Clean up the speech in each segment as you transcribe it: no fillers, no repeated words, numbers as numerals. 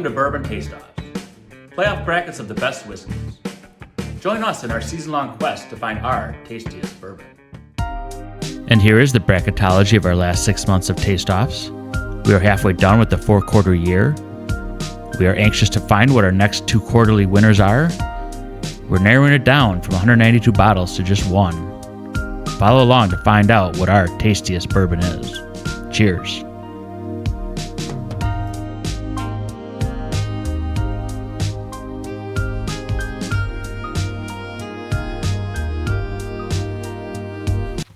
to Bourbon Taste-Offs, playoff brackets of the best whiskeys. Join us in our season-long quest to find our tastiest bourbon. And here is the bracketology of our last 6 months of Taste-Offs. We are halfway done with the 4-quarter year. We are anxious to find what our next 2 quarterly winners are. We're narrowing it down from 192 bottles to just one. Follow along to find out what our tastiest bourbon is. Cheers.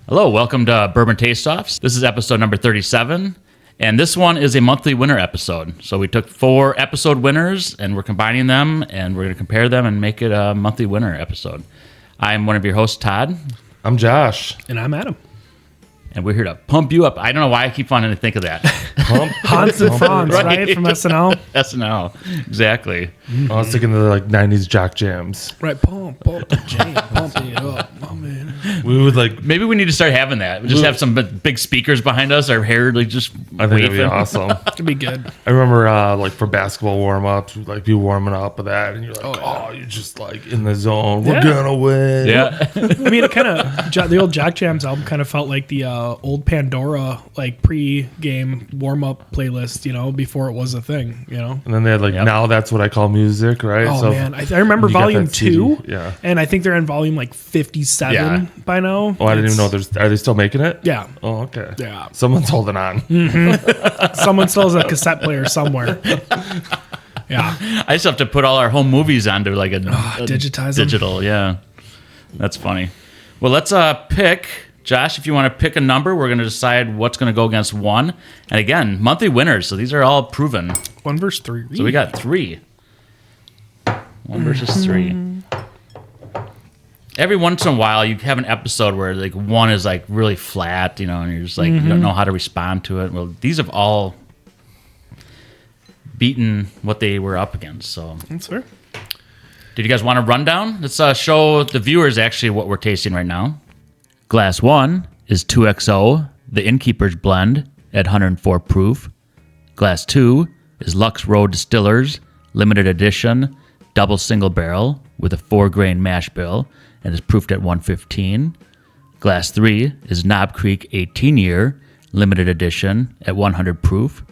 Hello, welcome to Bourbon Taste-Offs. This is episode number 37, and this one is a monthly winner episode. So we took 4 episode winners, and we're combining them, and we're going to compare them and make it a monthly winner episode. I'm one of your hosts, Todd. I'm Josh. And I'm Adam. And we're here to pump you up. I don't know why I keep wanting to think of that. Hans and Franz, right? From SNL? SNL, exactly. I was thinking of the 90s jock jams. Right, pump the jam, pump it up, my man. We would Maybe we need to start having that. We just have some big speakers behind us, our hair just I think it'd be awesome. It'd be good. I remember for basketball warm-ups, we'd be warming up with that, and you're like, you're just in the zone. We're gonna win. Yeah. I mean, it kind of, the old Jock Jams album kind of felt like the old Pandora, pre-game warm-up playlist, before it was a thing, And then they had Now That's What I Call Music, right? Oh, man. I remember volume 2. Yeah. And I think they're in volume 57 by now. Oh, I didn't even know are they still making it? Yeah. Oh, okay. Yeah. Someone's holding on. Mm-hmm. Someone still has a cassette player somewhere. Yeah. I just have to put all our home movies onto a digitize them. digital. Yeah. That's funny. Well, let's pick. Josh, if you want to pick a number, we're going to decide what's going to go against one. And again, monthly winners. So these are all proven. 1 versus 3. So we got 3. 1 versus 3. Every once in a while, you have an episode where one is really flat, and you're just you don't know how to respond to it. Well, these have all beaten what they were up against. So That's fair. did you guys want a rundown? Let's show the viewers actually what we're tasting right now. Glass 1 is 2XO, the Innkeeper's Blend at 104 proof. Glass 2 is Lux Row Distillers Limited Edition Double Single Barrel with a 4-grain mash bill and is proofed at 115. Glass 3 is Knob Creek 18-year Limited Edition at 100 proof.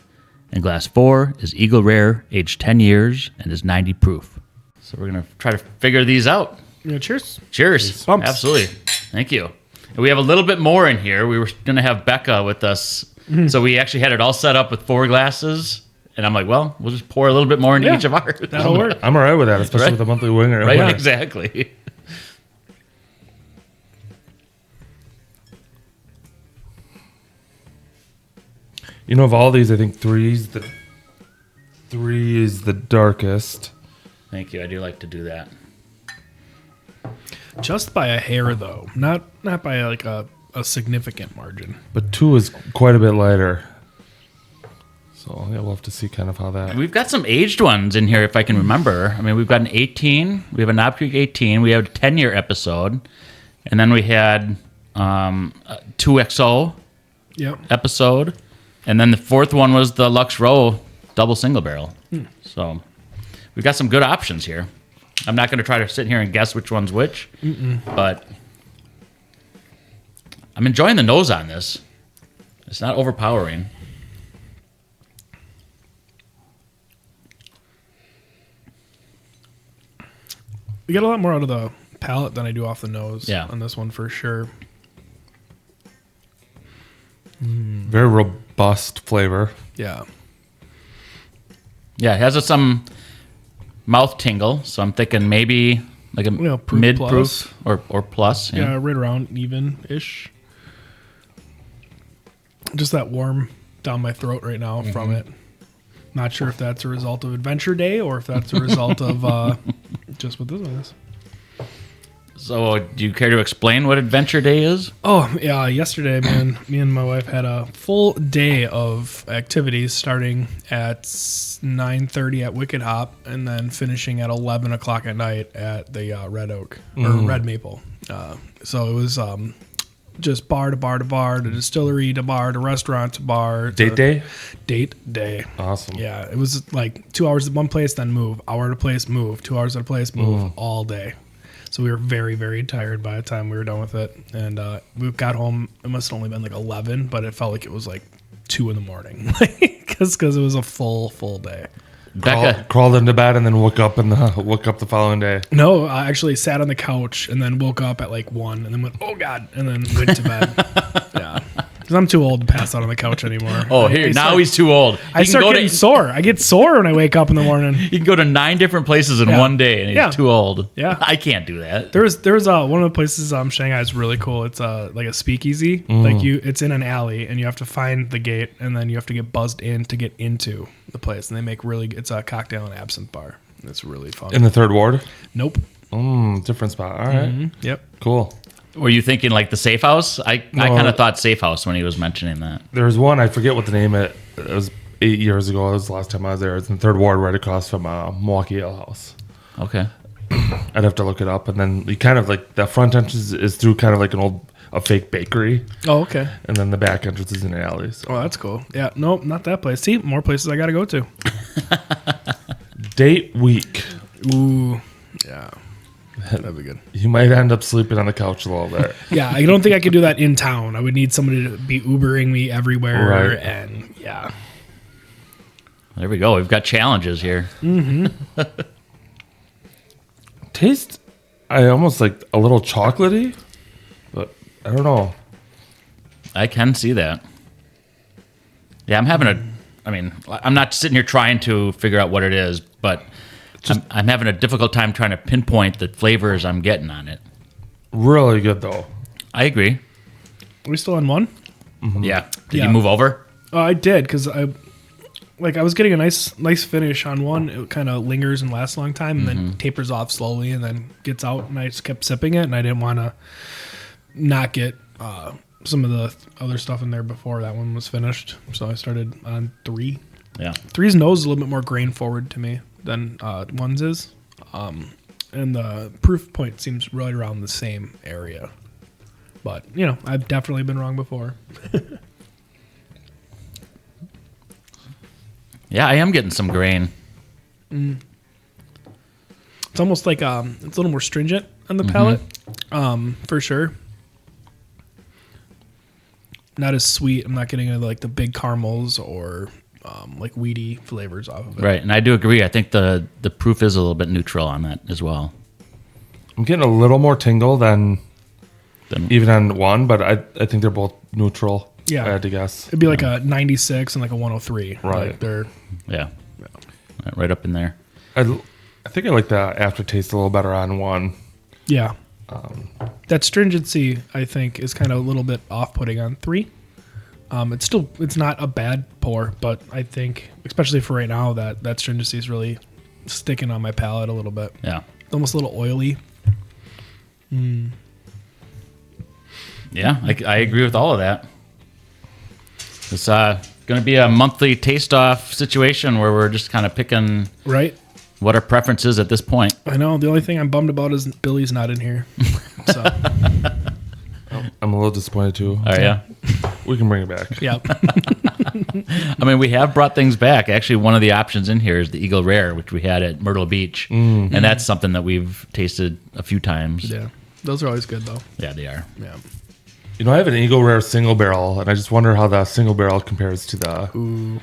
And Glass 4 is Eagle Rare aged 10 years and is 90 proof. So we're going to try to figure these out. Cheers. Cheers. Bumps. Absolutely. Thank you. And we have a little bit more in here. We were going to have Becca with us. So we actually had it all set up with 4 glasses. And I'm like, well, we'll just pour a little bit more into each of ours. That'll work. I'm all right with that, especially with a monthly winner. Right, exactly. Of all these, I think 3 is the darkest. Thank you. I do like to do that. Just by a hair, though. Not by a significant margin. But 2 is quite a bit lighter. So we'll have to see kind of how that... We've got some aged ones in here, if I can remember. I mean, we've got an 18. We have a Knob Creek 18. We have a 10-year episode. And then we had a 2XO episode. And then the 4th one was the Lux Row Double Single Barrel. So we've got some good options here. I'm not going to try to sit here and guess which one's which. But I'm enjoying the nose on this. It's not overpowering. You get a lot more out of the palate than I do off the nose on this one for sure. Very robust flavor. Yeah. Yeah, it has some mouth tingle, so I'm thinking maybe a mid-proof or plus. Yeah, right around even-ish. Just that warm down my throat right now from it. Not sure if that's a result of Adventure Day or if that's a result of just what this one is. So, do you care to explain what Adventure Day is? Oh, yeah. Yesterday, man, me and my wife had a full day of activities starting at 9:30 at Wicked Hop and then finishing at 11 o'clock at night at the Red Oak or Red Maple. So it was just bar to bar to bar to distillery to bar to restaurant to bar. Date day? Date day. Awesome. Yeah, it was like 2 hours at one place, then move. Hour at a place, move. 2 hours at a place, move. All day. So we were very, very tired by the time we were done with it. And we got home. It must have only been like 11, but it felt like it was like 2 in the morning. Because it was a full day. Becca, Crawled into bed and then woke up the following day. No, I actually sat on the couch and then woke up at like 1 and then went, oh God, and then went to bed. Yeah. Because I'm too old to pass out on the couch anymore. oh, here, now he's too old. I start getting sore. I get sore when I wake up in the morning. He can go to 9 different places in one day, and he's too old. Yeah. I can't do that. There was one of the places Shanghai is really cool. It's like a speakeasy. Like it's in an alley, and you have to find the gate, and then you have to get buzzed in to get into the place. And they make it's a cocktail and absinthe bar. It's really fun. In the 3rd Ward? Nope. Different spot. All right. Yep. Cool. Were you thinking like the Safe House? I kind of thought Safe House when he was mentioning that. There's one, I forget what the name it was 8 years ago. It was the last time I was there. It's in the 3rd Ward right across from Milwaukee Ale House. Okay. I'd have to look it up. And then you kind of like the front entrance is through kind of like a fake bakery. Oh, okay. And then the back entrance is in an alley. So. Oh, that's cool. Yeah. Nope, not that place. See, more places I got to go to. Date week. Ooh. Yeah. That'd be good. You might end up sleeping on the couch a little bit. Yeah, I don't think I could do that in town. I would need somebody to be Ubering me everywhere. Right. And yeah. There we go. We've got challenges here. Taste, I almost like a little chocolatey, but I don't know. I can see that. Yeah, I'm not sitting here trying to figure out what it is, but I'm having a difficult time trying to pinpoint the flavors I'm getting on it. Really good though. I agree. Are we still on one? Yeah. Did Yeah. you move over? I did, because I was getting a nice finish on one. It kind of lingers and lasts a long time, and then tapers off slowly, and then gets out. And I just kept sipping it, and I didn't want to not get some of the other stuff in there before that one was finished. So I started on 3. Yeah. 3's nose is a little bit more grain forward to me than 1's is, and the proof point seems right around the same area. But I've definitely been wrong before. Yeah, I am getting some grain. It's almost like it's a little more stringent on the palate, for sure. Not as sweet. I'm not getting like the big caramels or like weedy flavors off of it. Right, and I do agree. I think the proof is a little bit neutral on that as well. I'm getting a little more tingle than even on 1, but I think they're both neutral. Yeah. I had to guess. It'd be like a 96 and like a 103. Right. Like they're Yeah. Right up in there. I think I like the aftertaste a little better on 1. yeah. That stringency, I think, is kind of a little bit off-putting on 3. It's not a bad pour, but I think, especially for right now, that stringency is really sticking on my palate a little bit. Yeah. Almost a little oily. Yeah, I agree with all of that. It's going to be a monthly taste-off situation where we're just kind of picking Right? what our preference is at this point. I know. The only thing I'm bummed about is Billy's not in here. So, I'm a little disappointed too. Oh, yeah? We can bring it back. yeah. I mean, we have brought things back. Actually, one of the options in here is the Eagle Rare, which we had at Myrtle Beach. And that's something that we've tasted a few times. Yeah. Those are always good, though. Yeah, they are. Yeah. I have an Eagle Rare single barrel, and I just wonder how the single barrel compares to the.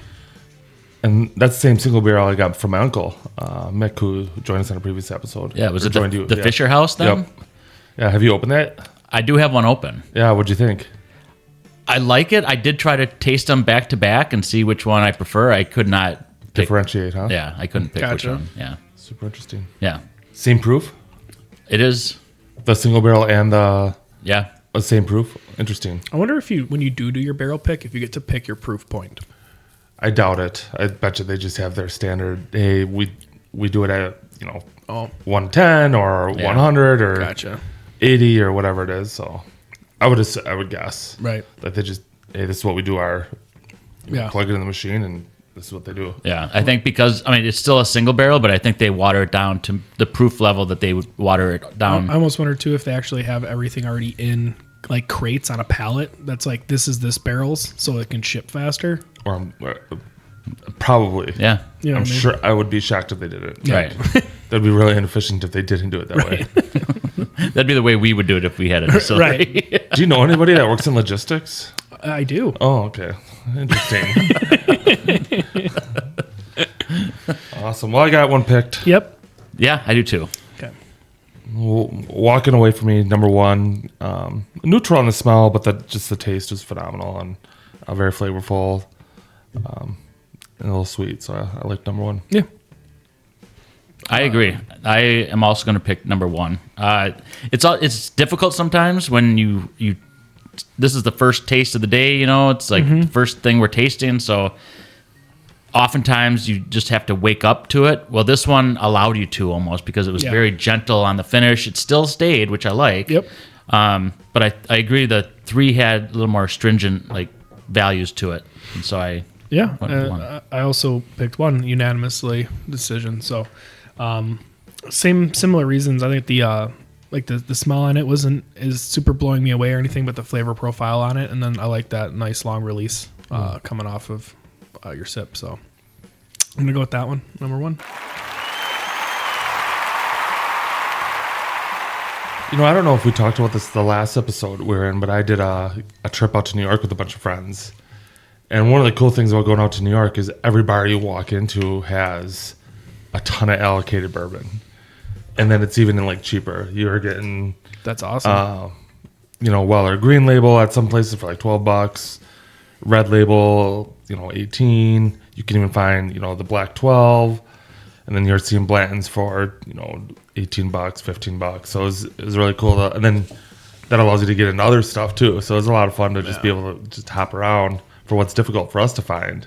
And that's the same single barrel I got from my uncle, Mick, who joined us on a previous episode. Yeah, was Or it joined the you. Fisher House then? Yep. Yeah, have you opened that? I do have one open. Yeah, what'd you think? I like it. I did try to taste them back to back and see which one I prefer. I could not pick. Differentiate, huh? Yeah, I couldn't pick Gotcha. which one. Yeah. Super interesting. Yeah. Same proof? It is. The single barrel and the Yeah. same proof? Interesting. I wonder if when you do your barrel pick, if you get to pick your proof point. I doubt it. I bet you they just have their standard, hey, we do it at, 110 or 100 or Gotcha. 80 or whatever it is. So I would guess. Right. That they just, hey, this is what we do. Yeah. Plug it in the machine and this is what they do. Yeah. I think because, it's still a single barrel, but I think they water it down to the proof level that they would water it down. I almost wonder, too, if they actually have everything already in like crates on a pallet that's like, this is this barrels so it can ship faster. Or probably. Yeah. You know I'm what I mean? sure I would be shocked if they did it. Right. That'd be really inefficient if they didn't do it that way. That'd be the way we would do it if we had a facility. Right. Do you know anybody that works in logistics? I do. Oh, okay. Interesting. Awesome. Well, I got one picked. Yep. Yeah, I do too. Okay. Walking away from me, number one, neutral on the smell, but just the taste was phenomenal and very flavorful and a little sweet. So I like number one. Yeah. I agree. I am also going to pick number one. It's difficult sometimes when you this is the first taste of the day. It's like the first thing we're tasting. So oftentimes you just have to wake up to it. Well, this one allowed you to almost because it was very gentle on the finish. It still stayed, which I like. Yep. But I agree. The 3 had a little more stringent like values to it, and so I went with one. I also picked one unanimously decision. So, similar reasons. I think the smell on it is super blowing me away or anything, but the flavor profile on it, and then I like that nice long release coming off of your sip. So I'm gonna go with that one, number one. I don't know if we talked about this the last episode we were in, but I did a trip out to New York with a bunch of friends. And one of the cool things about going out to New York is every bar you walk into has a ton of allocated bourbon. And then it's even like cheaper. You're getting That's awesome. Weller Green Label at some places for like $12. Red Label, 18. You can even find, the Black 12. And then you're seeing Blanton's for, $18, $15. So it was really cool. And then that allows you to get into other stuff too. So it was a lot of fun to just be able to just hop around for what's difficult for us to find.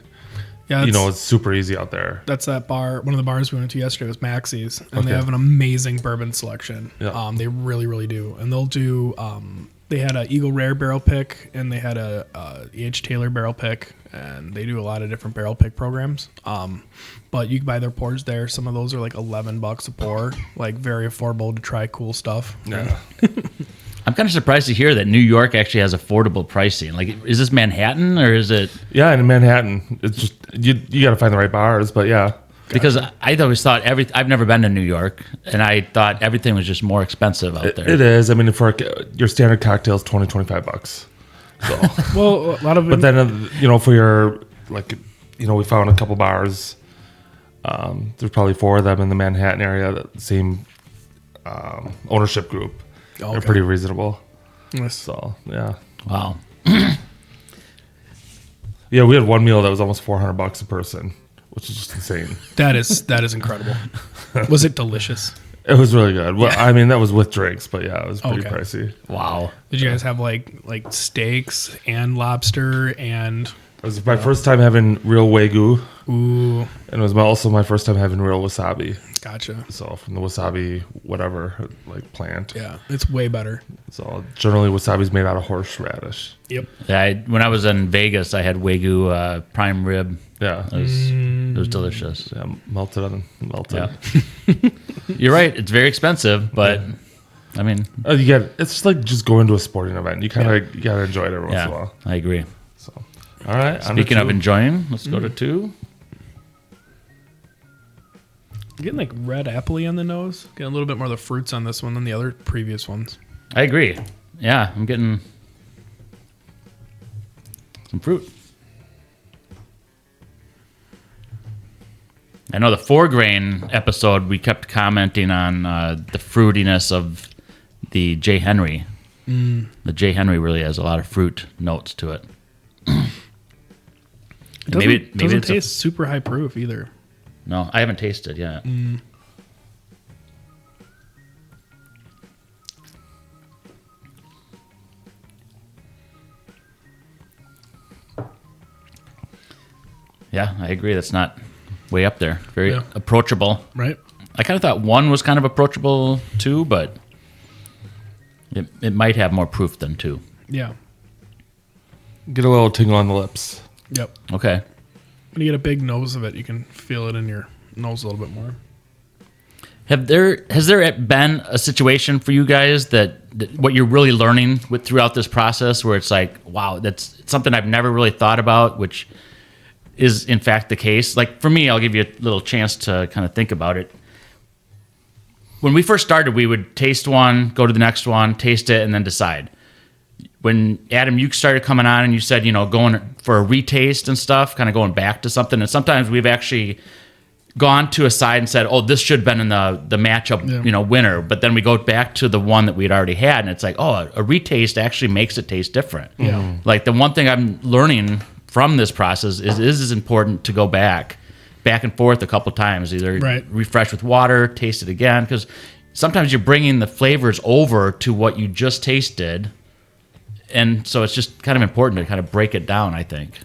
Yeah, it's super easy out there. That's that bar. One of the bars we went to yesterday was Maxie's, and they Okay. have an amazing bourbon selection. Yeah. They really, really do. And they'll do. They had a Eagle Rare barrel pick, and they had a E.H. Taylor barrel pick, and they do a lot of different barrel pick programs. But you can buy their pours there. Some of those are like $11 a pour, like very affordable to try cool stuff. Yeah. I'm kind of surprised to hear that New York actually has affordable pricing. Like, is this Manhattan or is it? Yeah, in Manhattan. It's just, you got to find the right bars, but yeah. Because I always thought I've never been to New York, and I thought everything was just more expensive out there. It is. I mean, for your standard cocktail is $20-$25. So, Well, a lot of but then for your we found a couple bars. There's probably 4 of them in the Manhattan area. The same ownership group. Okay. They're pretty reasonable. Yes. So yeah, Wow. yeah. We had one meal that was almost $400 a person, which is just insane. That is incredible. Was it delicious? It was really good. Well, I mean, that was with drinks, but yeah, it was pretty Okay. pricey. Wow. Did you guys have like steaks and lobster and It was my first time having real Wagyu, ooh, and it was also my first time having real wasabi. gotcha. So from the wasabi, whatever, plant. Yeah, it's way better. So generally wasabi's made out of horseradish. Yep. Yeah, when I was in Vegas, I had Wagyu prime rib. Yeah. It was delicious. Yeah, melted. Yeah. You're right. It's very expensive, but I mean, It's just like just going to a sporting event. You you gotta enjoy it every once in a yeah, while. I agree. So, all right. Speaking of enjoying. enjoying, let's go to 2. Getting like red appley on the nose. Getting a little bit more of the fruits on this one than the other previous ones. I agree. Yeah, I'm getting some fruit. I know the 4-grain episode, we kept commenting on the fruitiness of the J. Henry. The J. Henry really has a lot of fruit notes to it. It doesn't it's taste super high proof either. no, I haven't tasted yet. Yeah, I agree. That's not way up there. Very Yeah. approachable. Right? I kind of thought 1 was kind of approachable too, but it might have more proof than 2. Yeah. Get a little tingle on the lips. Yep. Okay. When you get a big nose of it, you can feel it in your nose a little bit more. Has there been a situation for you guys that what you're really learning throughout this process where it's like, wow, that's something I've never really thought about, which is in fact the case? Like for me, I'll give you a little chance to kind of think about it. When we first started, we would taste one, go to the next one, taste it, and then decide. When Adam, you started coming on and you said, going for a retaste and stuff, kind of going back to something. And sometimes we've actually gone to a side and said, oh, this should have been in the matchup, winner. But then we go back to the one that we'd already had, and it's like, oh, a retaste actually makes it taste different. Yeah. Like the one thing I'm learning from this process is important to go back and forth a couple times, either refresh with water, taste it again, because sometimes you're bringing the flavors over to what you just tasted, and so it's just kind of important to kind of break it down, I think.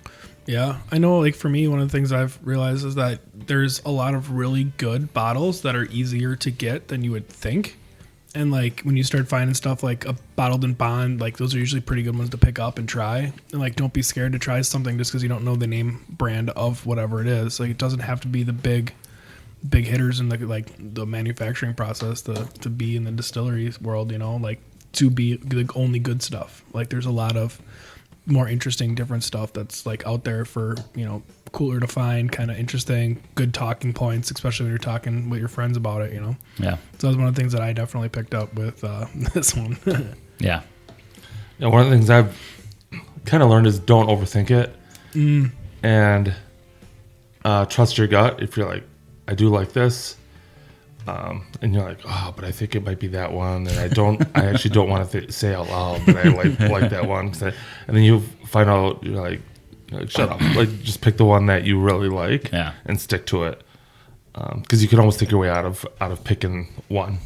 Yeah, I know, like for me, one of the things I've realized is that there's a lot of really good bottles that are easier to get than you would think. And like when you start finding stuff like a bottled in bond, like those are usually pretty good ones to pick up and try. And like don't be scared to try something just because you don't know the name brand of whatever it is. Like it doesn't have to be the big hitters in the manufacturing process to be in the distillery world, like to be the only good stuff. Like there's a lot of more interesting, different stuff that's like out there for, cooler to find, kind of interesting, good talking points, especially when you're talking with your friends about it, Yeah. So that's one of the things that I definitely picked up with this one. Yeah. One of the things I've kind of learned is don't overthink it and trust your gut. If you're like, I do like this, and you're like, oh, but I think it might be that one, and I actually don't want to say out loud that I like that one, and then you find out you're like shut up, like just pick the one that you really like, and stick to it, because you can almost think your way out of picking one.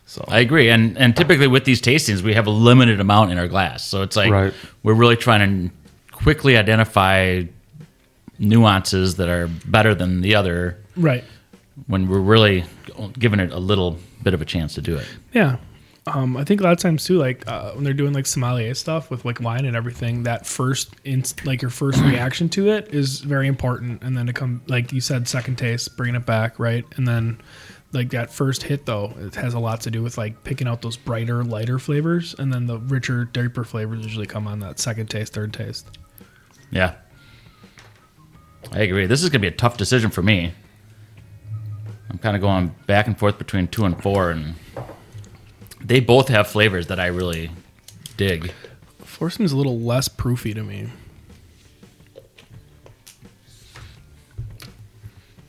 So I agree, and typically with these tastings, we have a limited amount in our glass, so it's like we're really trying to quickly identify nuances that are better than the other, right? When we're really giving it a little bit of a chance to do it. Yeah. I think a lot of times too, like when they're doing like sommelier stuff with like wine and everything, that your first reaction to it is very important. And then to come, like you said, second taste, bringing it back, right? And then like that first hit though, it has a lot to do with like picking out those brighter, lighter flavors. And then the richer, deeper flavors usually come on that second taste, third taste. Yeah. I agree. This is going to be a tough decision for me. I'm kind of going back and forth between 2 and 4, and they both have flavors that I really dig. 4 seems a little less proofy to me.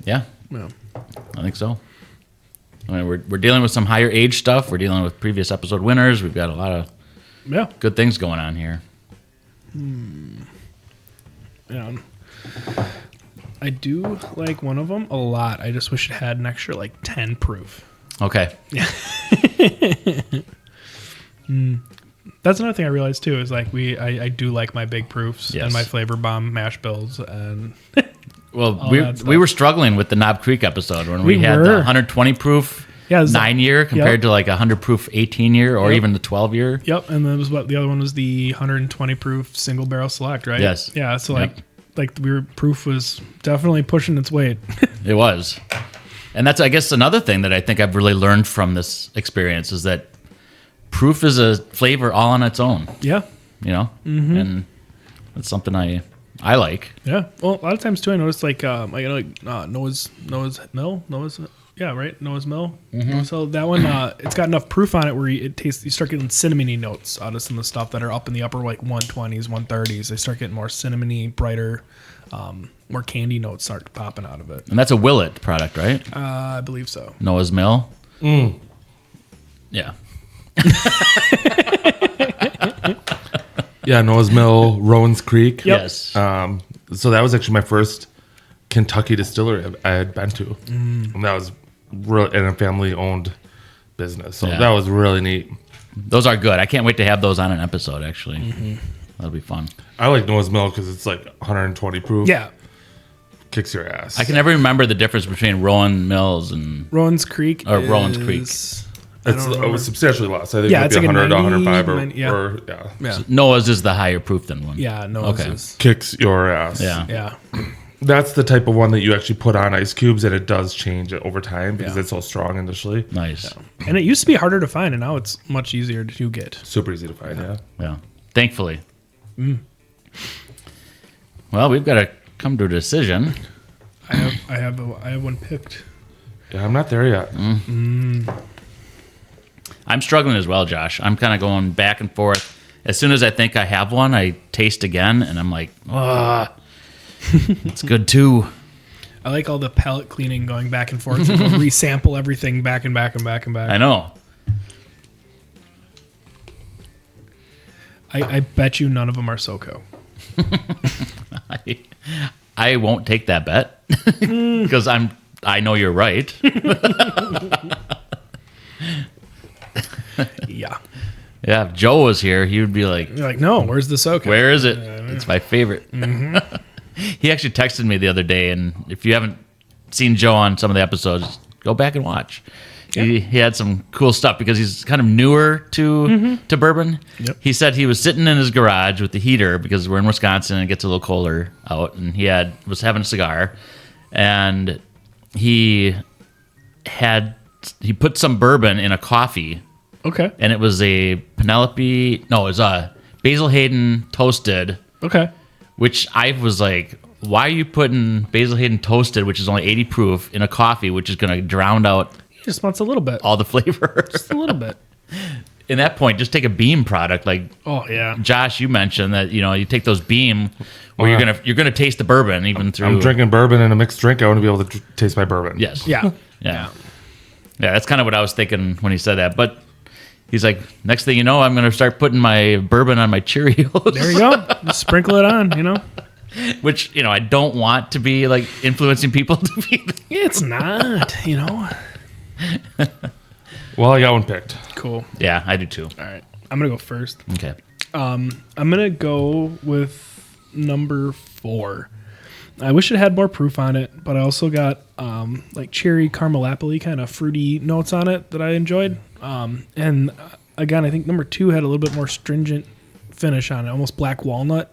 Yeah, I think so. I mean, we're dealing with some higher age stuff. We're dealing with previous episode winners. We've got a lot of good things going on here. Yeah. I do like one of them a lot. I just wish it had an extra like 10 proof. Okay. That's another thing I realized too is like I do like my big proofs and my flavor bomb mash bills and well we were struggling with the Knob Creek episode when we had the 120 proof 9-year compared to like 100 proof 18-year or even the 12-year. Yep, and then the other one was the 120 proof single barrel select, right? Yes. Yeah, so like proof was definitely pushing its weight. It was. And that's, I guess, another thing that I think I've really learned from this experience is that proof is a flavor all on its own. Yeah. And that's something I like. Yeah. Well, a lot of times too, I noticed Noah's Mill. Noah's Mill. Mm-hmm. So that one, it's got enough proof on it where you start getting cinnamony notes out of some of the stuff that are up in the upper like 120s, 130s. They start getting more cinnamony, brighter, more candy notes start popping out of it. And that's a Willet product, right? I believe so. Noah's Mill. Yeah. Yeah, Noah's Mill, Rowan's Creek. Yep. Yes. So that was actually my first Kentucky distillery I had been to. And that was in a family-owned business. So that was really neat. Those are good. I can't wait to have those on an episode, actually. Mm-hmm. That'll be fun. I like Noah's Mill because it's like 120 proof. Yeah. Kicks your ass. I can never remember the difference between Rowan Mills and... Rowan's Creek Rowan's Creek. It was substantially less. I think it's like 100 like to 105 So Noah's is the higher proof than one. Yeah, Noah's Okay. is... Kicks your ass. Yeah. Yeah. That's the type of one that you actually put on ice cubes, and it does change it over time because it's so strong initially. Nice. And it used to be harder to find, and now it's much easier to get. Super easy to find, yeah. Yeah. Thankfully. Well, we've got to come to a decision. I have one picked. Yeah, I'm not there yet. I'm struggling as well, Josh. I'm kind of going back and forth. As soon as I think I have one, I taste again, and I'm like, it's good too. I like all the palate cleaning going back and forth and resample everything back and back and back and back. I know. I bet you none of them are SoCo. I won't take that bet because I know you're right. Yeah. Yeah, if Joe was here, he would be like, You're like, no, where's the SoCo? where is it? It's my favorite. He actually texted me the other day, and if you haven't seen Joe on some of the episodes, go back and watch. Yeah. He had some cool stuff because he's kind of newer to bourbon. Yep. He said he was sitting in his garage with the heater because we're in Wisconsin and it gets a little colder out, and he was having a cigar, and he put some bourbon in a coffee. Okay. And it was a it was a Basil Hayden toasted. Okay. Which I was like, why are you putting Basil Hayden toasted, which is only 80 proof, in a coffee, which is going to drown out He just wants a little bit. all the flavor? Just a little bit. In that point, just take a Beam product. Like, Oh, yeah. Josh, you mentioned that, you take those Beam where you're gonna taste the bourbon even through. I'm drinking bourbon in a mixed drink. I want to be able to taste my bourbon. Yes. Yeah. Yeah. Yeah, that's kind of what I was thinking when he said that. But he's like, next thing you know, I'm going to start putting my bourbon on my Cheerios. There you go. Just sprinkle it on, Which, I don't want to be like influencing people to be. It's not, Well, I got one picked. Cool. Yeah, I do too. All right. I'm going to go first. Okay. I'm going to go with number 4. I wish it had more proof on it, but I also got like cherry caramel apple-y kind of fruity notes on it that I enjoyed. And again, I think number 2 had a little bit more stringent finish on it, almost black walnut.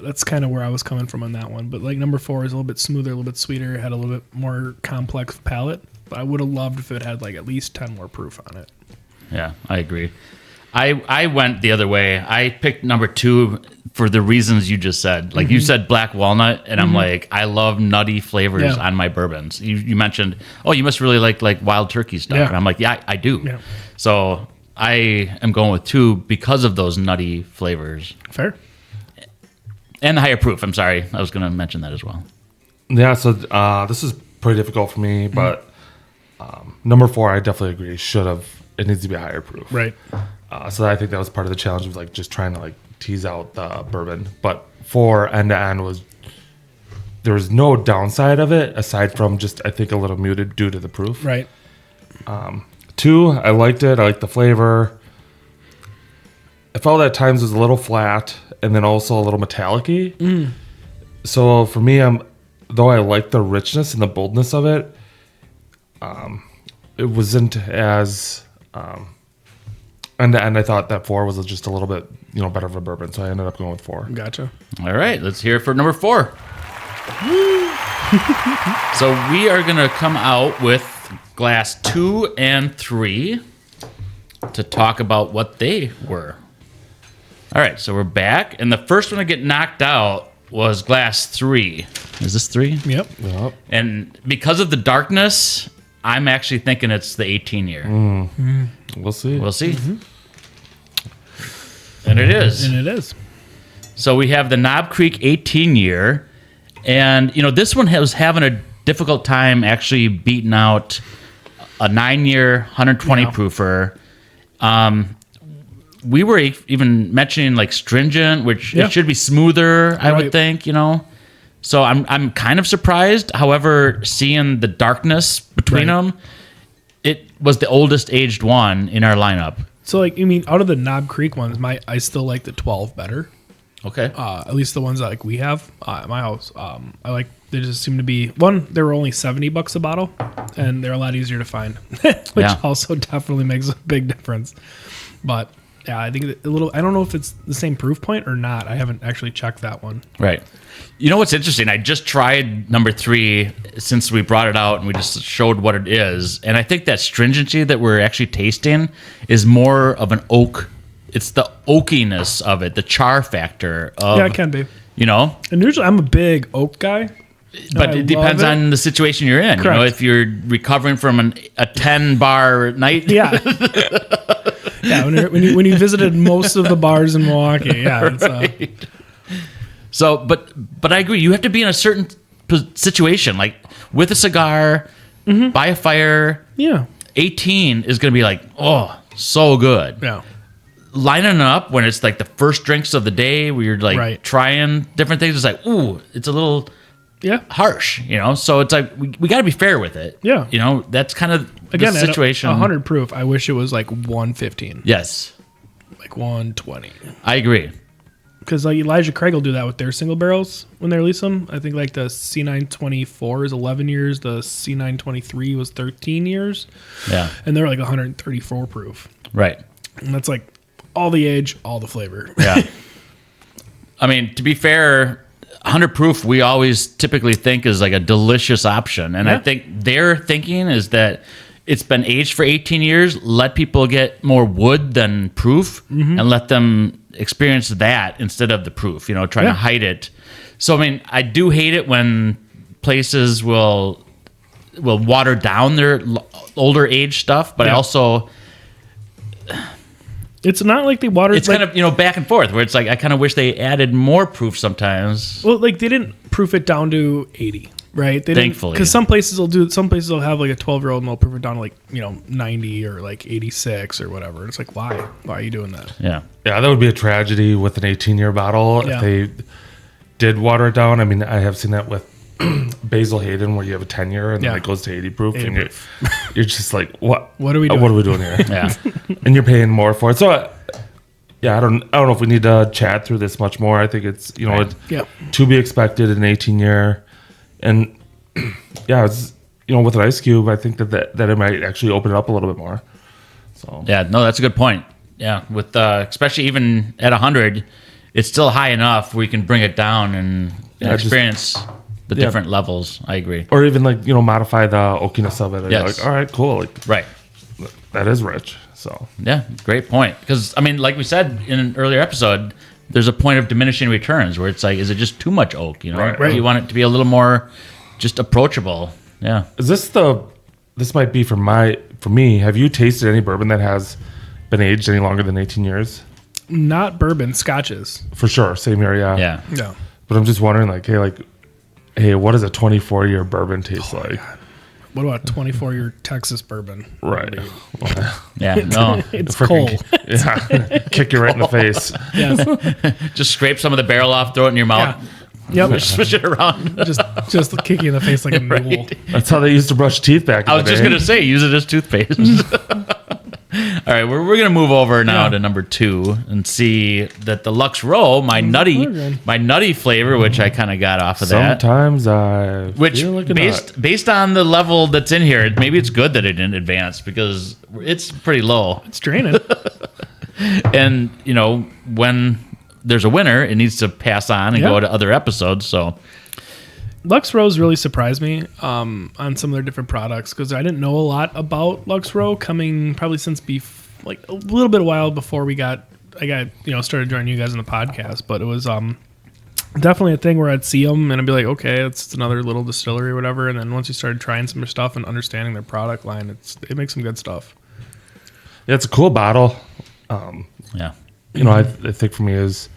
That's kind of where I was coming from on that one. But like number 4 is a little bit smoother, a little bit sweeter, had a little bit more complex palate. But I would have loved if it had like at least 10 more proof on it. Yeah, I agree. I went the other way. I picked number 2 for the reasons you just said. Like you said black walnut, and I'm like, I love nutty flavors on my bourbons. You mentioned, you must really like wild turkey stuff. Yeah. And I'm like, yeah, I do. Yeah. So I am going with 2 because of those nutty flavors. Fair. And the higher proof. I'm sorry. I was going to mention that as well. Yeah, so this is pretty difficult for me, but number 4, I definitely agree. It needs to be a higher proof. Right. So I think that was part of the challenge of like just trying to like tease out the bourbon. But 4 end to end there was no downside of it aside from just I think a little muted due to the proof. Right. 2, I liked it. I liked the flavor. I felt at times it was a little flat and then also a little metallic-y. So for me, though I like the richness and the boldness of it, it wasn't as end to end. I thought that 4 was just a little bit better of a bourbon, so I ended up going with 4. Gotcha. All right, let's hear it for number 4. So we are going to come out with glass 2 and 3 to talk about what they were. All right, so we're back, and the first one to get knocked out was glass 3. Is this 3? Yep. Yep. And because of the darkness, I'm actually thinking it's the 18 year. We'll see. We'll see. And it is. And it is. So we have the Knob Creek 18 year. And, this one was having a difficult time actually beating out a 9-year, 120 proofer. We were even mentioning like stringent, which it should be smoother, I would think, So I'm kind of surprised. However, seeing the darkness between them, it was the oldest aged one in our lineup. So like, you mean out of the Knob Creek ones, I still like the 12 better. Okay. At least the ones that like we have at my house. I like they just seem to be they were only $70 a bottle, and they're a lot easier to find, which also definitely makes a big difference. But Yeah, I think a little. I don't know if it's the same proof point or not. I haven't actually checked that one. Right. You know what's interesting? I just tried number 3 since we brought it out and we just showed what it is. And I think that stringency that we're actually tasting is more of an oak. It's the oakiness of it, the char factor. Yeah, it can be. You know? And usually I'm a big oak guy. But it depends on the situation you're in. Correct. You know, if you're recovering from a 10-bar night. Yeah. Yeah, when you visited most of the bars in Milwaukee. Yeah. It's, Right. So, but I agree. You have to be in a certain situation, like with a cigar, by a fire. Yeah. 18 is going to be like, oh, so good. Yeah. Lining it up when it's like the first drinks of the day where you're like trying different things. It's like, ooh, it's a little harsh, you know? So it's like, we got to be fair with it. Yeah. You know, that's kind of Again, the situation. At 100 proof, I wish it was like 115. Yes. Like 120. I agree. Because like Elijah Craig will do that with their single barrels when they release them. I think like the C924 is 11 years. The C923 was 13 years. Yeah. And they're like 134 proof. Right. And that's like all the age, all the flavor. Yeah. I mean, to be fair, 100 proof we always typically think is like a delicious option. And I think their thinking is that it's been aged for 18 years. Let people get more wood than proof and let them experience that instead of the proof, you know, trying to hide it. So, I mean, I do hate it when places will water down their older age stuff, but I also... It's not like they watered. It's kind of, you know, back and forth where it's like I kind of wish they added more proof sometimes. Well, like they didn't proof it down to 80, right? They Thankfully, because some places will have like a 12-year-old and they'll proof it down to like 90 or like 86 or whatever. It's like why are you doing that? Yeah, that would be a tragedy with an 18-year bottle if they did water it down. I mean, I have seen that with Basil Hayden where you have a 10-year and then it goes to 80 proof, and you're just like, what are we doing? What are we doing here? Yeah, and you're paying more for it. So I don't know if we need to chat through this much more. I think it's to be expected in an 18-year, and it's with an ice cube, I think that it might actually open it up a little bit more. So that's a good point. Yeah, with especially even at 100, it's still high enough where you can bring it down and experience the different levels. I agree. Or even like modify the oakiness of it. And you're like, all right, cool. Like, right. That is rich. So yeah, great point. Because I mean, like we said in an earlier episode, there's a point of diminishing returns where it's like, is it just too much oak? You know, right. You want it to be a little more just approachable. Yeah. Is this might be for me? Have you tasted any bourbon that has been aged any longer than 18 years? Not bourbon, scotches. For sure, same here. Yeah. But I'm just wondering, hey, what does a 24-year bourbon taste like? God. What about 24-year Texas bourbon? Right. Yeah, no. It's cold. Yeah. Kick you right in the face. Yes. Just scrape some of the barrel off, throw it in your mouth. Yeah. Yep. Switch it around. just kick you in the face like a mule. That's how they used to brush teeth back in the day. I was just going to say, use it as toothpaste. All right, we're going to move over now to number 2 and see that the Lux Row, my nutty flavor, which I kind of got off of that. Sometimes I feel like based on the level that's in here, maybe it's good that it didn't advance because it's pretty low. It's draining. And, when there's a winner, it needs to pass on and go to other episodes, so... Lux Row's really surprised me on some of their different products because I didn't know a lot about Lux Row coming probably since a little bit a while before I got started joining you guys on the podcast. But it was definitely a thing where I'd see them and I'd be like, okay, it's another little distillery or whatever. And then once you started trying some stuff and understanding their product line, it makes some good stuff. Yeah, it's a cool bottle. Yeah, I think for me is.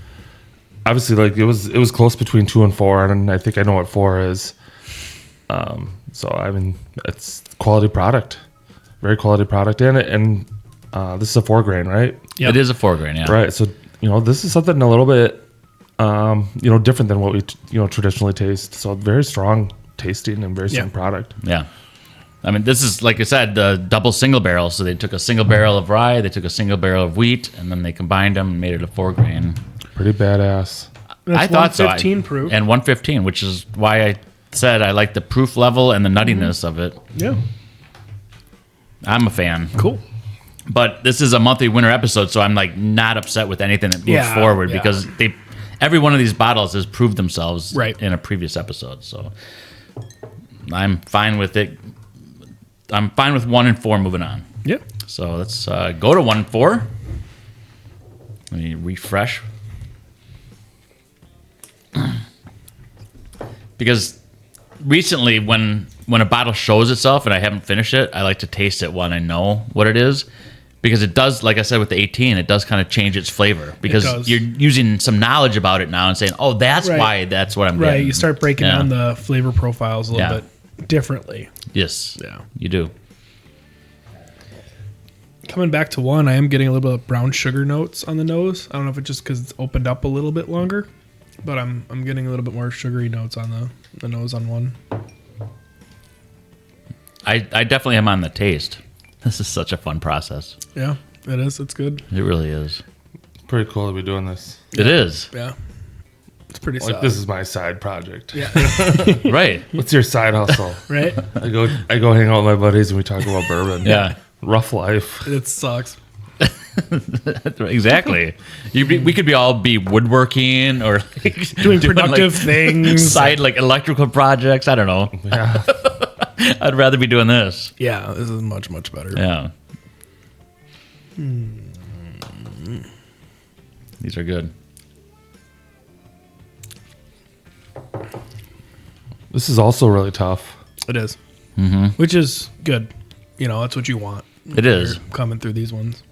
Obviously, it was close between 2 and 4, and I think I know what 4 is. So I mean, it's quality product, very quality product, and this is a 4 grain, right? Yeah, it is a 4 grain. Yeah, right. So this is something a little bit, different than what we traditionally taste. So very strong tasting and very strong product. Yeah. I mean, this is, like I said, the double single barrel. So they took a single barrel of rye, they took a single barrel of wheat, and then they combined them and made it a 4 grain. Pretty badass. I thought so. 115 proof. And 115, which is why I said I like the proof level and the nuttiness of it. Yeah. I'm a fan. Cool. But this is a monthly winter episode, so I'm like not upset with anything that moves forward because every one of these bottles has proved themselves in a previous episode. So I'm fine with it. I'm fine with 1 and 4 moving on. Yep. So let's go to 1 and 4. Let me refresh. Because recently when a bottle shows itself and I haven't finished it, I like to taste it when I know what it is. Because it does, like I said with the 18, it does kind of change its flavor. Because you're using some knowledge about it now and saying, oh, that's why that's what I'm getting. Right, you start breaking down the flavor profiles a little bit differently. Yes, you do. Coming back to 1, I am getting a little bit of brown sugar notes on the nose. I don't know if it's just because it's opened up a little bit longer, but I'm getting a little bit more sugary notes on the nose on 1. I definitely am on the taste. This is such a fun process. Yeah, it is. It's good. It really is. Pretty cool to be doing this. It is. Yeah. It's pretty Like, solid. this is my side project. Yeah. Right. What's your side hustle? Right? I go hang out with my buddies and we talk about bourbon. Yeah. Rough life. It sucks. Exactly. We could all be woodworking or Doing productive things. Side like electrical projects. I don't know. Yeah. I'd rather be doing this. Yeah, this is much, much better. Yeah. These are good. This is also really tough. It is. Mm-hmm. Which is good. You know, that's what you want. It is. Coming through these ones.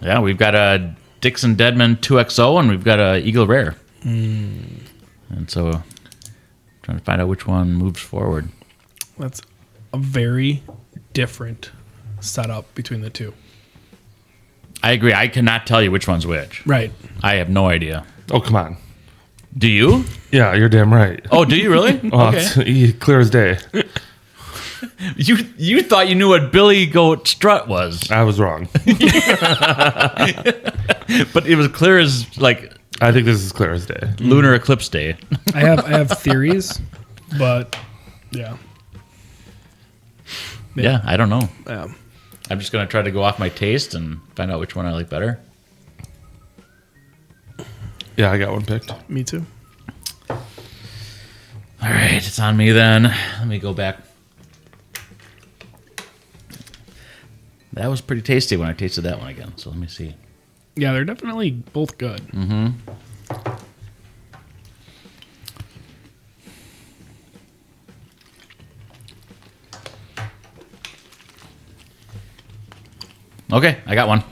Yeah, we've got a Dixon Deadman 2XO and we've got a Eagle Rare. And so trying to find out which one moves forward. That's a very different setup between the two. I agree. I cannot tell you which one's which. Right. I have no idea. Oh, come on. Do you? Yeah, you're damn right. Oh, do you really? Oh, Okay. it's clear as day. You thought you knew what Billy Goat Strut was, I was wrong. but it was clear as like I think this is clear as day. lunar eclipse day. I have theories, but yeah. Yeah, I don't know. Yeah. I'm just gonna try to go off my taste and find out which one I like better. Yeah, I got one picked. Me too. All right, it's on me then. Let me go back. That was pretty tasty when I tasted that one again. So let me see. Yeah, they're definitely both good. Mm-hmm. Okay, I got one.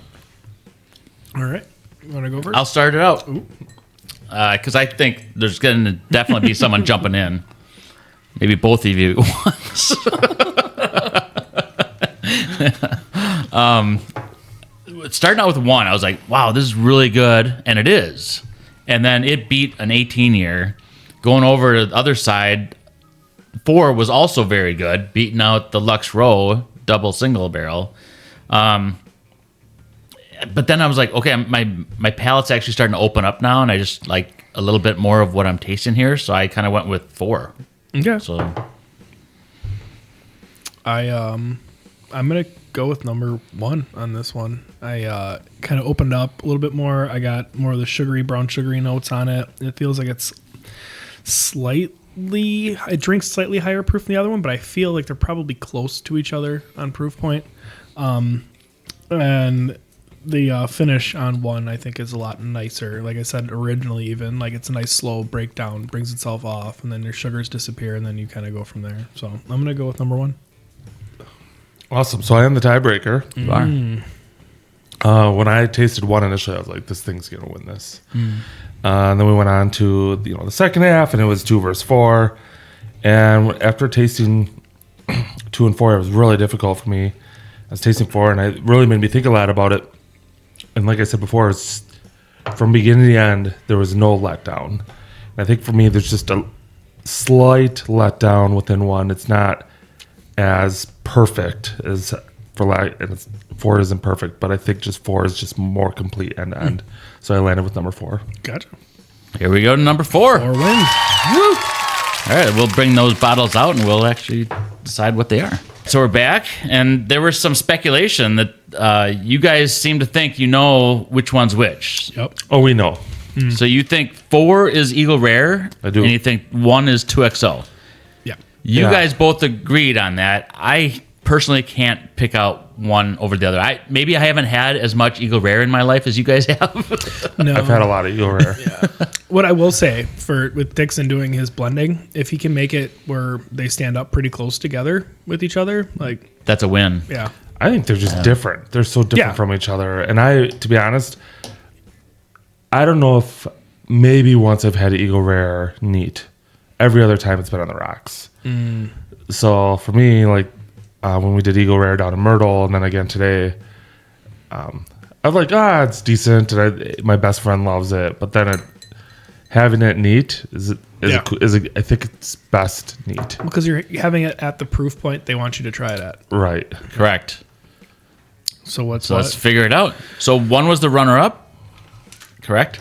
All right. You want to go first? I'll start it out. Because I think there's going to definitely be someone jumping in. Maybe both of you at once. Starting out with 1, I was like, wow, this is really good. And it is. And then it beat an 18-year. Going over to the other side, 4 was also very good, beating out the Lux Row double single barrel. But then I was like, okay, my palate's actually starting to open up now, and I just like a little bit more of what I'm tasting here. So I kind of went with 4. Okay. So I'm gonna go with number 1 on this one. I kind of opened up a little bit more. I got more of the brown sugary notes on it. It feels like it's it drinks slightly higher proof than the other one, but I feel like they're probably close to each other on proof point. And the finish on 1, I think, is a lot nicer. Like I said originally, even like it's a nice slow breakdown, brings itself off, and then your sugars disappear, and then you kind of go from there. So I'm gonna go with number 1. Awesome. So I am the tiebreaker. you are. When I tasted 1 initially, I was like, this thing's going to win this. And then we went on to the second half, and it was 2 versus 4. And after tasting 2 and 4, it was really difficult for me. I was tasting 4, and it really made me think a lot about it. And like I said before, it's, from beginning to end, there was no letdown. And I think for me, there's just a slight letdown within 1. It's not as perfect as and 4 isn't perfect, but I think just 4 is just more complete end to end. So I landed with number 4. Gotcha. Here we go to number 4. 4 wins. Woo! All right, we'll bring those bottles out and we'll actually decide what they are. So we're back, and there was some speculation that you guys seem to think you know which one's which. Yep. Oh, we know. So you think 4 is Eagle Rare, I do. and you think 1 is 2XO. Yeah. You Yeah. guys both agreed on that. I personally can't pick out one over the other. Maybe I haven't had as much Eagle Rare in my life as you guys have. No. I've had a lot of Eagle Rare. What I will say with Dixon doing his blending, if he can make it where they stand up pretty close together with each other, like, That's a win. yeah. I think they're just different. They're so different Yeah. from each other. And to be honest, I don't know if maybe once I've had Eagle Rare neat. Every other time it's been on the rocks. So for me, like when we did Eagle Rare down in Myrtle, and then again today, I'm like, it's decent, and my best friend loves it. But then having it neat I think it's best neat. Because you're having it at the proof point they want you to try it at. Right. Correct. So what's So let's figure it out. So 1 was the runner-up, correct?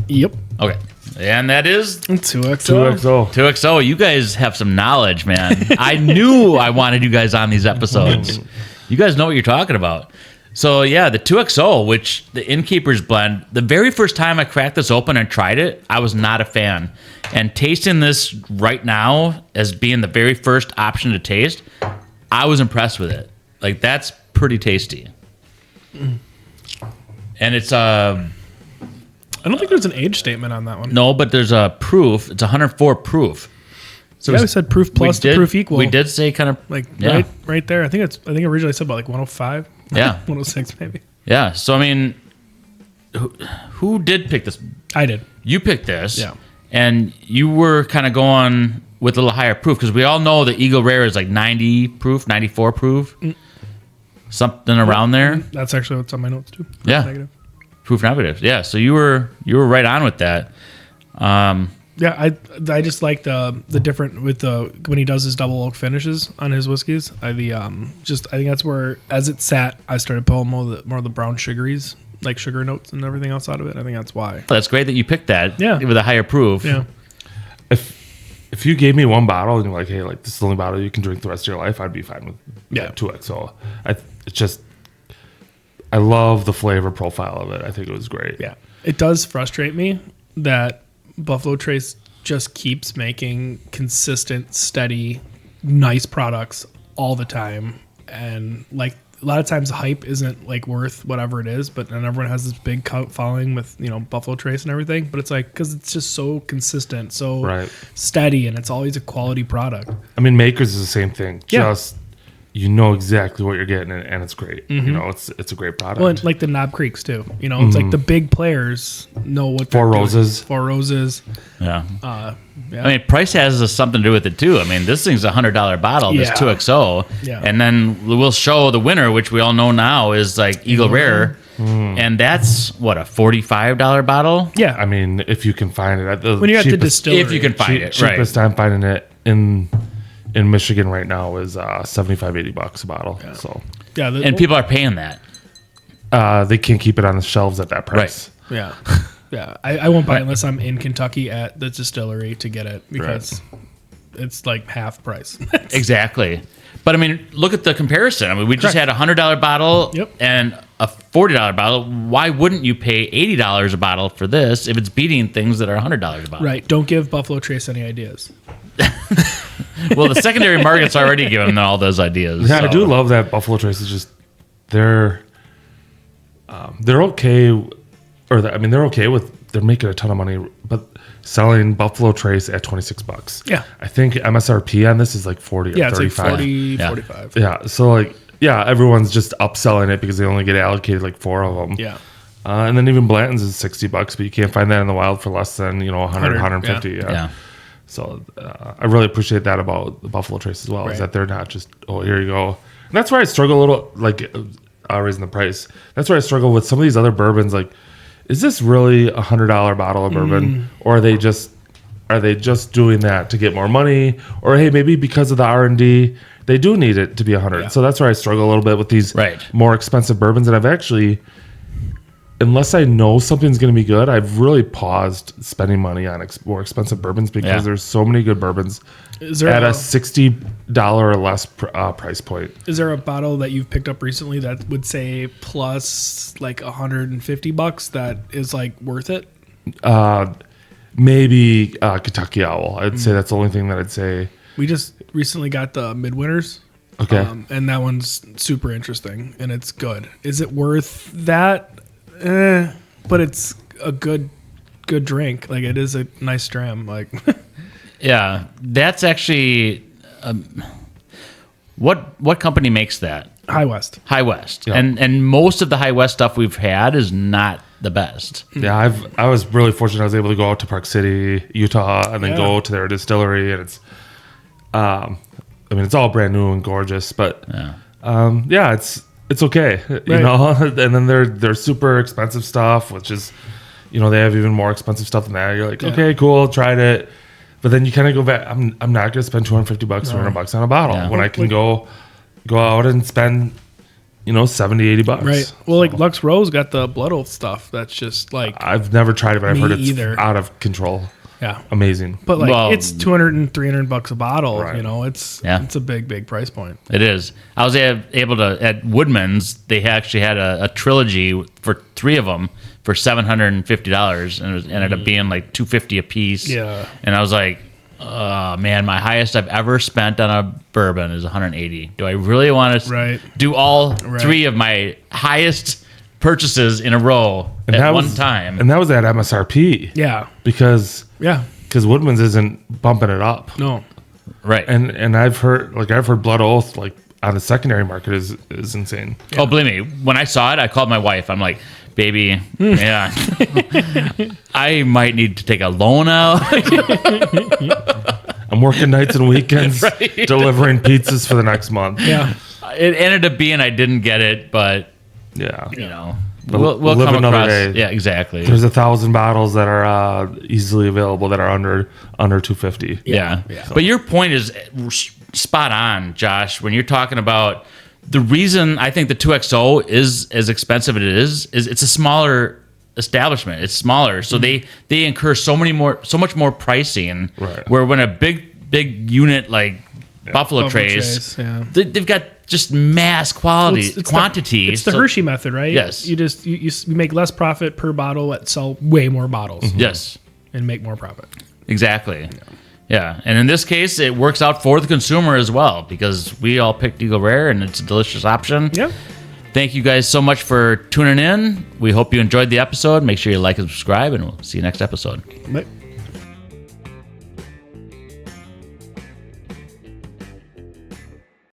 Yep. Okay. And that is 2XO. 2XO. 2XO. You guys have some knowledge, man. I knew I wanted you guys on these episodes. You guys know what you're talking about. So yeah, the 2XO, which the Innkeeper's blend, the very first time I cracked this open and tried it, I was not a fan. And tasting this right now as being the very first option to taste, I was impressed with it. Like, that's pretty tasty. And it's I don't think there's an age statement on that one. no, but there's a proof. It's 104 proof. So Yeah, we said proof plus to proof equal. We did say kind of Like yeah. right there. I think originally I said about like 105. Yeah. 106 maybe. Yeah. So I mean, who did pick this? I did. You picked this. Yeah. And you were kind of going with a little higher proof because we all know the Eagle Rare is like 90 proof, 94 proof, something around there. That's actually what's on my notes too. Proof Yeah. Negative. Proof negative. Yeah. So you were right on with that. Yeah, I just like the different with the when he does his double oak finishes on his whiskeys. I think that's where as it sat, I started pulling more of the brown sugaries, like sugar notes and everything else out of it. I think that's why. That's great that you picked that. Yeah. With a higher proof. Yeah. If you gave me one bottle and you're like, hey, like this is the only bottle you can drink the rest of your life, I'd be fine with 2XO. I love the flavor profile of it. I think it was great. Yeah. It does frustrate me that Buffalo Trace just keeps making consistent, steady, nice products all the time. And like a lot of times hype isn't like worth whatever it is, but then everyone has this big cult following with, Buffalo Trace and everything. But it's like, because it's just so consistent, so steady, and it's always a quality product. I mean, Makers is the same thing. Yeah. Just, you know exactly what you're getting, and it's great. It's a great product. Well, and like the Knob Creeks too. It's like the big players know what Four they're doing. Roses. Four Roses. Yeah. Yeah. I mean, price has something to do with it too. I mean, this thing's $100 bottle. This Yeah. 2XO, Yeah. and then we'll show the winner, which we all know now is like Eagle Rare, and that's what, a $45 bottle. Yeah. I mean, if you can find it at the when you're at the cheapest, distillery. If you can find it, right? cheapest I'm finding it in Michigan right now is $75-$80 a bottle. Yeah. So Yeah. And people are paying that. they can't keep it on the shelves at that price. Yeah. Yeah. I won't buy it unless I'm in Kentucky at the distillery to get it because it's like half price. Exactly. But I mean, look at the comparison. I mean, we just had a $100 bottle and a $40 bottle. Why wouldn't you pay $80 a bottle for this if it's beating things that are $100 a bottle? Right. Don't give Buffalo Trace any ideas. Well, the secondary market's already given them all those ideas. Yeah, so. I do love that Buffalo Trace is just they're okay, they're okay with they're making a ton of money, but selling Buffalo Trace at $26. Yeah. I think MSRP on this is like 40 Yeah, or it's like 35. 40, Yeah. 45. Yeah, so like everyone's just upselling it because they only get allocated like 4 of them. Yeah. And then even Blanton's is $60, but you can't find that in the wild for less than 100, 150. Yeah. So I really appreciate that about the Buffalo Trace as well, is Right. that they're not just, here you go. And that's where I struggle a little, like raising the price. That's where I struggle with some of these other bourbons. Like, is this really $100 bottle of bourbon, or are they just doing that to get more money, or hey, maybe because of the R&D they do need it to be 100. Yeah. So that's where I struggle a little bit with these more expensive bourbons. And I've actually, unless I know something's going to be good, I've really paused spending money on more expensive bourbons because there's so many good bourbons Is there at a $60 or less price point. Is there a bottle that you've picked up recently that would say plus like $150 that is like worth it? Maybe Kentucky Owl. I'd say that's the only thing that I'd say. We just recently got the Midwinters. Okay. And that one's super interesting and it's good. Is it worth that? But it's a good drink. Like it is a nice dram. Like, Yeah, that's actually what company makes that? High West. High West. Yeah. And most of the High West stuff we've had is not the best. Yeah, I was really fortunate. I was able to go out to Park City, Utah, and then Yeah. go to their distillery, and it's, it's all brand new and gorgeous, but it's okay, you know. And then they're super expensive stuff, which is, they have even more expensive stuff than that. You're like, okay, cool, tried it, but then you kind of go back. I'm not going to spend $250, $300 on a bottle when I can go out and spend, $70, $80. Right. Well, like Lux Rose got the Blood Oath stuff. That's just like, I've never tried it, but I've heard it's either. out of control. yeah. Amazing. But like Well, it's $200 and $300 a bottle. Right. It's a big price point. It is. I was able to, at Woodman's, they actually had a trilogy for 3 of them for $750, and it ended up being like $250 a piece. Yeah. And I was like, oh man, my highest I've ever spent on a bourbon is $180. Do I really want to do all 3 of my highest purchases in a row at one time? And that was at MSRP. Yeah. Because Yeah. Woodman's isn't bumping it up. No. Right. And I've heard Blood Oath like on the secondary market is insane. Oh, believe me, when I saw it, I called my wife. I'm like, baby, yeah, I might need to take a loan out. I'm working nights and weekends delivering pizzas for the next month. Yeah. It ended up being I didn't get it, but Yeah. we'll live come another across. day. Yeah, exactly. There's 1,000 bottles that are easily available that are under $250. Yeah. But your point is spot on, Josh, when you're talking about the reason I think the 2XO is as expensive as it is it's a smaller establishment. It's smaller. So they incur so much more pricing. Right. Where when a big unit like Buffalo Trace, they've got just mass quantity. It's the Hershey method, right? Yes. You just you make less profit per bottle but sell way more bottles. Mm-hmm. Yes. And make more profit. Exactly. Yeah, and in this case, it works out for the consumer as well because we all picked Eagle Rare, and it's a delicious option. Yeah. Thank you guys so much for tuning in. We hope you enjoyed the episode. Make sure you like and subscribe, and we'll see you next episode. Bye.